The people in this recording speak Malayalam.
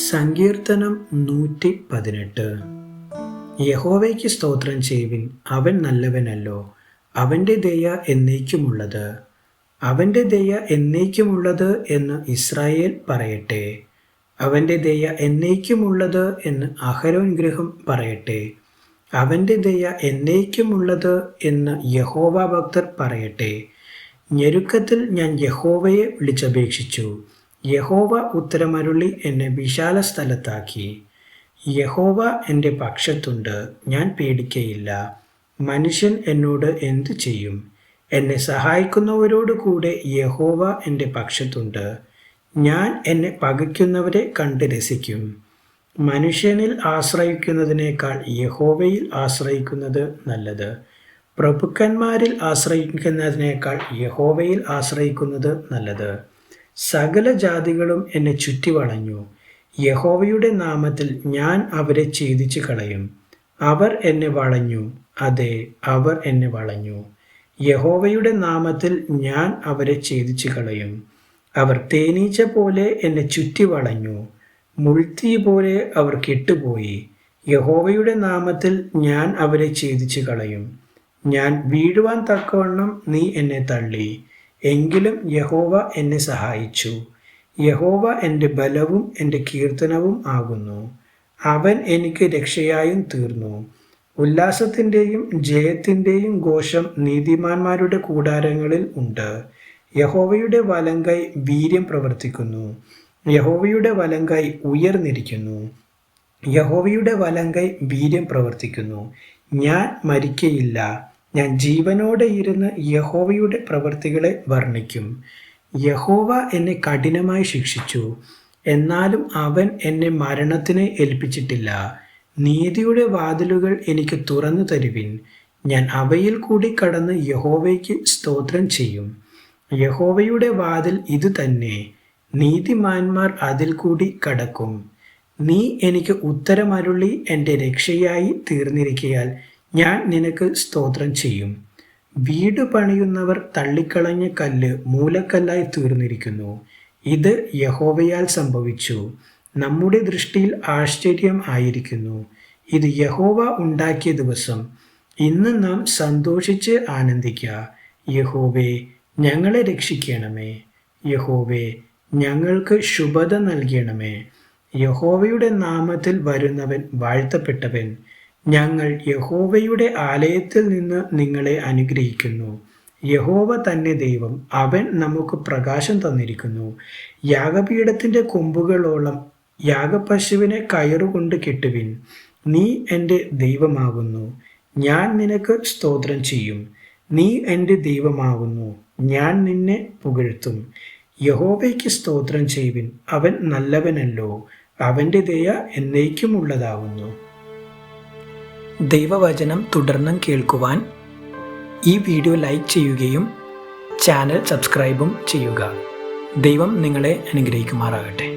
സങ്കീർത്തനം 118. യഹോവയ്ക്ക് സ്തോത്രം ചെയ്യുവിൻ, അവൻ നല്ലവനല്ലോ, അവൻ്റെ ദയ എന്നേക്കുമുള്ളത്. അവൻ്റെ ദയ എന്നേക്കുമുള്ളത് എന്ന് ഇസ്രായേൽ പറയട്ടെ. അവൻ്റെ ദയ എന്നേക്കുമുള്ളത് എന്ന് അഹരോൻ ഗൃഹം പറയട്ടെ. അവൻ്റെ ദയ എന്നേക്കുമുള്ളത് എന്ന് യഹോവ ഭക്തർ പറയട്ടെ. ഞെരുക്കത്തിൽ ഞാൻ യഹോവയെ വിളിച്ചപേക്ഷിച്ചു. യഹോവ ഉത്തരമരുളി എന്നെ വിശാല സ്ഥലത്താക്കി. യഹോവ എൻ്റെ പക്ഷത്തുണ്ട്, ഞാൻ പേടിക്കയില്ല. മനുഷ്യൻ എന്നോട് എന്തു ചെയ്യും? എന്നെ സഹായിക്കുന്നവരോട് കൂടെ യഹോവ എൻ്റെ പക്ഷത്തുണ്ട്. ഞാൻ എന്നെ പകയ്ക്കുന്നവരെ കണ്ട് രസിക്കും. മനുഷ്യനിൽ ആശ്രയിക്കുന്നതിനേക്കാൾ യഹോവയിൽ ആശ്രയിക്കുന്നത് നല്ലത്. പ്രഭുക്കന്മാരിൽ ആശ്രയിക്കുന്നതിനേക്കാൾ യഹോവയിൽ ആശ്രയിക്കുന്നത് നല്ലത്. സകല ജാതികളും എന്നെ ചുറ്റി വളഞ്ഞു. യഹോവയുടെ നാമത്തിൽ ഞാൻ അവരെ ഛേദിച്ചു കളയും. അവർ എന്നെ വളഞ്ഞു, അതെ, അവർ എന്നെ വളഞ്ഞു. യഹോവയുടെ നാമത്തിൽ ഞാൻ അവരെ ഛേദിച്ചു കളയും. അവർ തേനീച്ച പോലെ എന്നെ ചുറ്റി വളഞ്ഞു. മുൾത്തീ പോലെ അവർ കെട്ടുപോയി. യഹോവയുടെ നാമത്തിൽ ഞാൻ അവരെ ഛേദിച്ചു കളയും. ഞാൻ വീഴുവാൻ തക്കവണ്ണം നീ എന്നെ തള്ളി, എങ്കിലും യഹോവ എന്നെ സഹായിച്ചു. യഹോവ എൻ്റെ ബലവും എൻ്റെ കീർത്തനവും ആകുന്നു. അവൻ എനിക്ക് രക്ഷയായും തീർന്നു. ഉല്ലാസത്തിൻ്റെയും ജയത്തിൻ്റെയും ഘോഷം നീതിമാന്മാരുടെ കൂടാരങ്ങളിൽ ഉണ്ട്. യഹോവയുടെ വലങ്കൈ വീര്യം പ്രവർത്തിക്കുന്നു. യഹോവയുടെ വലങ്കൈ ഉയർന്നിരിക്കുന്നു. യഹോവയുടെ വലങ്കൈ വീര്യം പ്രവർത്തിക്കുന്നു. ഞാൻ മരിക്കയില്ല. ഞാൻ ജീവനോടെ ഇരുന്ന് യഹോവയുടെ പ്രവൃത്തികളെ വർണ്ണിക്കും. യഹോവ എന്നെ കഠിനമായി ശിക്ഷിച്ചു, എന്നാലും അവൻ എന്നെ മരണത്തിന് ഏൽപ്പിച്ചിട്ടില്ല. നീതിയുടെ വാതിലുകൾ എനിക്ക് തുറന്നു തരുവിൻ. ഞാൻ അവയിൽ കൂടി കടന്ന് യഹോവയ്ക്ക് സ്തോത്രം ചെയ്യും. യഹോവയുടെ വാതിൽ ഇത് തന്നെ, നീതിമാന്മാർ അതിൽ കൂടി കടക്കും. നീ എനിക്ക് ഉത്തരമരുളി എൻ്റെ രക്ഷയായി തീർന്നിരിക്കയാൽ ഞാൻ നിനക്ക് സ്തോത്രം ചെയ്യും. വീട് പണിയുന്നവർ തള്ളിക്കളഞ്ഞ കല്ല് മൂലക്കല്ലായി തീർന്നിരിക്കുന്നു. ഇത് യഹോവയാൽ സംഭവിച്ചു. നമ്മുടെ ദൃഷ്ടിയിൽ ആശ്ചര്യം ആയിരിക്കുന്നു. ഇത് യഹോവ ഉണ്ടാക്കിയ ദിവസം. ഇന്ന് നാം സന്തോഷിച്ച് ആനന്ദിക്കുക. യഹോവേ, ഞങ്ങളെ രക്ഷിക്കണമേ. യഹോവേ, ഞങ്ങൾക്ക് ശുഭത നൽകണമേ. യഹോവയുടെ നാമത്തിൽ വരുന്നവൻ വാഴ്ത്തപ്പെട്ടവൻ. ഞങ്ങൾ യഹോവയുടെ ആലയത്തിൽ നിന്ന് നിങ്ങളെ അനുഗ്രഹിക്കുന്നു. യഹോവ തന്നെ ദൈവം, അവൻ നമുക്ക് പ്രകാശം തന്നിരിക്കുന്നു. യാഗപീഠത്തിൻ്റെ കൊമ്പുകളോളം യാഗപശുവിനെ കയറുകൊണ്ട് കെട്ടുവിൻ. നീ എൻ്റെ ദൈവമാകുന്നു, ഞാൻ നിനക്ക് സ്തോത്രം ചെയ്യും. നീ എൻ്റെ ദൈവമാകുന്നു, ഞാൻ നിന്നെ പുകഴ്ത്തും. യഹോവയ്ക്ക് സ്തോത്രം ചെയ്യുവിൻ, അവൻ നല്ലവനല്ലോ, അവൻ്റെ ദയ എന്നേക്കുമുള്ളതാകുന്നു. ദൈവവചനം തുടർന്നും കേൾക്കുവാൻ ഈ വീഡിയോ ലൈക്ക് ചെയ്യുകയും ചാനൽ സബ്സ്ക്രൈബും ചെയ്യുക. ദൈവം നിങ്ങളെ അനുഗ്രഹിക്കുമാറാകട്ടെ.